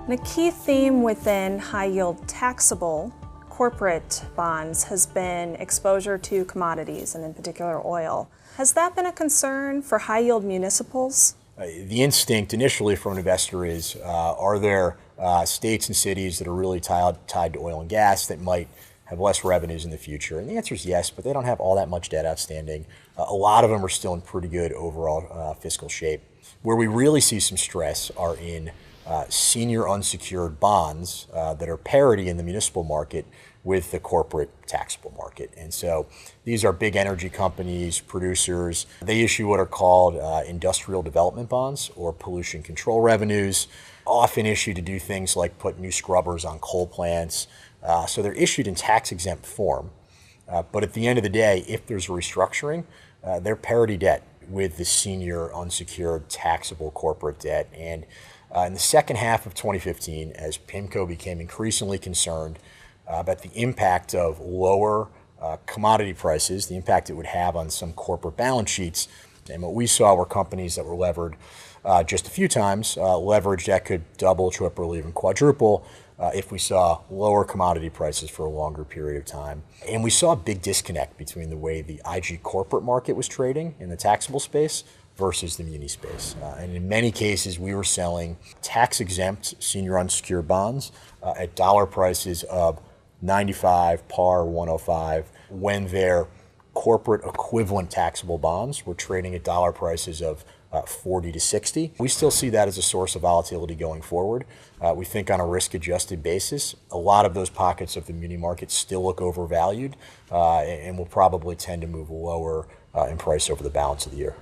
And a key theme within high-yield taxable corporate bonds has been exposure to commodities, and in particular oil. Has that been a concern for high-yield municipals? The instinct initially from an investor is, are there states and cities that are really tied to oil and gas that might have less revenues in the future? And the answer is yes, but they don't have all that much debt outstanding. A lot of them are still in pretty good overall fiscal shape. Where we really see some stress are in senior unsecured bonds that are parity in the municipal market with the corporate taxable market. And so these are big energy companies, producers. They issue what are called industrial development bonds or pollution control revenues, often issued to do things like put new scrubbers on coal plants. So they're issued in tax-exempt form. But at the end of the day, if there's a restructuring, they're parity debt with the senior unsecured taxable corporate debt. And in the second half of 2015, as PIMCO became increasingly concerned about the impact of lower commodity prices, the impact it would have on some corporate balance sheets, and what we saw were companies that were levered just a few times, leverage that could double, triple, even quadruple if we saw lower commodity prices for a longer period of time. And we saw a big disconnect between the way the IG corporate market was trading in the taxable space versus the muni space. And in many cases, we were selling tax-exempt senior unsecured bonds at dollar prices of 95, par 105, when their corporate equivalent taxable bonds were trading at dollar prices of 40 to 60. We still see that as a source of volatility going forward. We think on a risk-adjusted basis, a lot of those pockets of the muni market still look overvalued and will probably tend to move lower in price over the balance of the year.